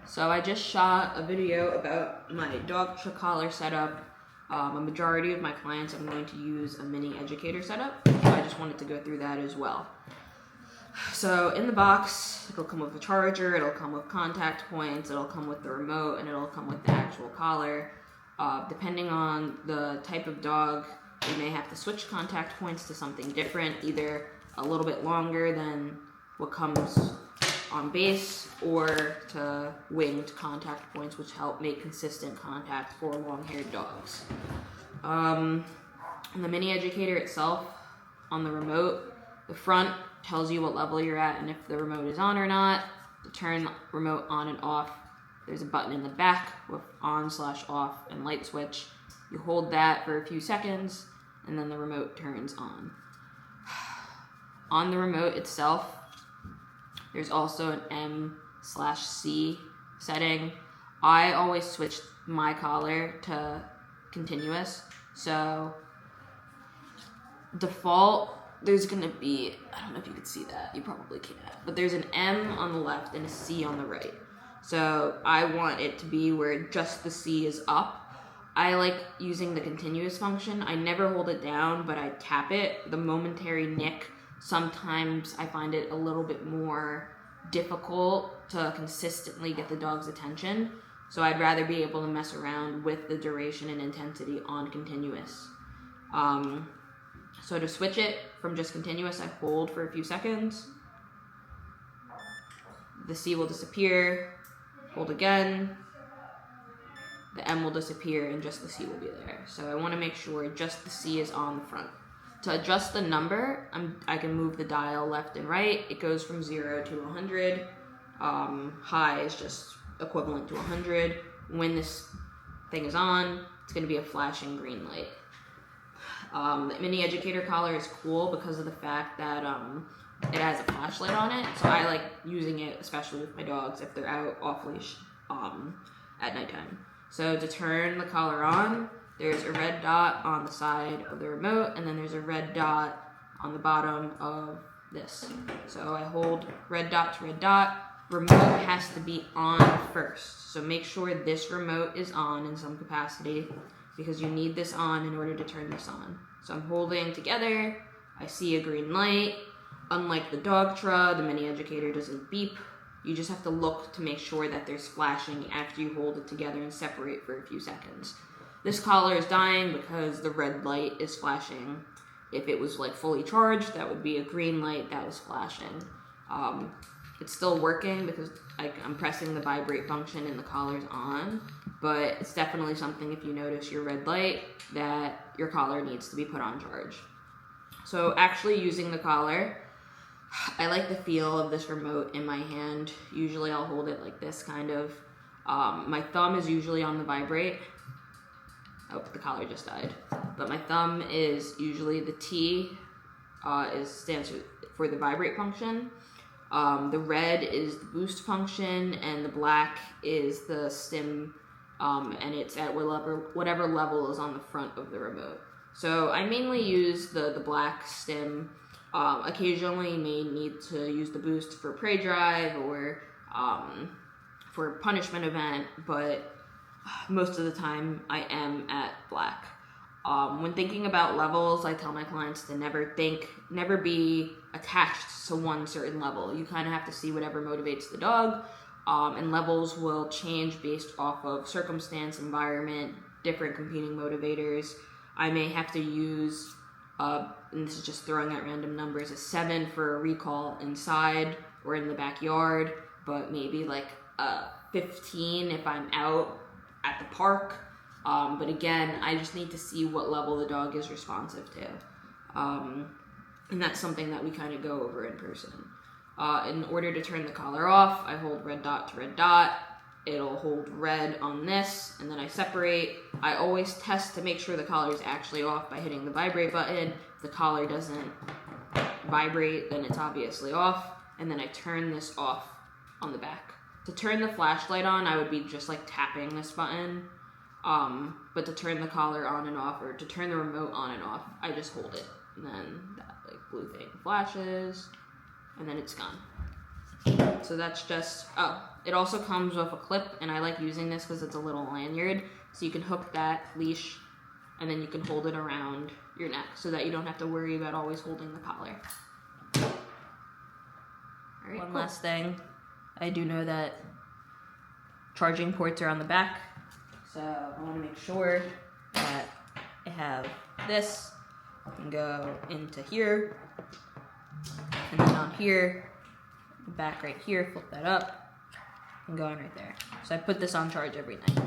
So I just shot a video about my dog collar setup. A majority of my clients I'm going to use a mini educator setup, so I just wanted to go through that as well. So in the box, it'll come with a charger, it'll come with contact points, it'll come with the remote, and it'll come with the actual collar. Depending on the type of dog, you may have to switch contact points to something different, either a little bit longer than what comes on base, or to winged contact points, which help make consistent contact for long-haired dogs. And the mini educator itself, on the remote, the front tells you what level you're at and if the remote is on or not. To turn the remote on and off, there's a button in the back with on/off and light switch. You hold that for a few seconds and then the remote turns on. On the remote itself, there's also an M/C setting. I always switch my collar to continuous. So default, there's gonna be, I don't know if you can see that, you probably can't, but there's an M on the left and a C on the right. So I want it to be where just the C is up. I like using the continuous function. I never hold it down, but I tap it. The momentary nick, sometimes I find it a little bit more difficult to consistently get the dog's attention. So I'd rather be able to mess around with the duration and intensity on continuous. So to switch it from just continuous, I hold for a few seconds. The C will disappear, hold again. The M will disappear and just the C will be there. So I want to make sure just the C is on the front. To adjust the number, I can move the dial left and right. It goes from 0 to 100. High is just equivalent to 100. When this thing is on, it's going to be a flashing green light. The mini educator collar is cool because of the fact that it has a flashlight on it. So I like using it, especially with my dogs if they're out off leash at nighttime. So to turn the collar on, there's a red dot on the side of the remote, and then there's a red dot on the bottom of this. So I hold red dot to red dot. Remote has to be on first. So make sure this remote is on in some capacity, because you need this on in order to turn this on. So I'm holding together, I see a green light. Unlike the Dogtra, the mini educator doesn't beep. You just have to look to make sure that there's flashing after you hold it together and separate for a few seconds. This collar is dying because the red light is flashing. If it was like fully charged, that would be a green light that was flashing. It's still working because I'm pressing the vibrate function and the collar's on, but it's definitely something, if you notice your red light, that your collar needs to be put on charge. So actually using the collar, I like the feel of this remote in my hand. Usually I'll hold it like this kind of. My thumb is usually on the vibrate. Oh, the collar just died. But my thumb is usually the T stands for the vibrate function. The red is the boost function, and the black is the stim, and it's at whatever level is on the front of the remote. So I mainly use the black stim. Occasionally you may need to use the boost for prey drive or for a punishment event, but most of the time I am at black. When thinking about levels, I tell my clients to never be attached to one certain level. You kind of have to see whatever motivates the dog, and levels will change based off of circumstance, environment, different competing motivators. I may have to use, and this is just throwing out random numbers, a 7 for a recall inside or in the backyard, but maybe like 15 if I'm out at the park. But again, I just need to see what level the dog is responsive to. And that's something that we kind of go over in person. In order to turn the collar off, I hold red dot to red dot. It'll hold red on this, and then I separate. I always test to make sure the collar is actually off by hitting the vibrate button. If the collar doesn't vibrate, then it's obviously off. And then I turn this off on the back. To turn the flashlight on, I would be just like tapping this button. But to turn the collar on and off, or to turn the remote on and off, I just hold it. And then that like blue thing flashes, and then it's gone. So that's just, oh, it also comes with a clip, and I like using this because it's a little lanyard. So you can hook that leash, and then you can hold it around your neck so that you don't have to worry about always holding the collar. All right, one last thing. I do know that charging ports are on the back, so I want to make sure that I have this and go into here, and then on here, back right here, flip that up, and go on right there. So I put this on charge every night.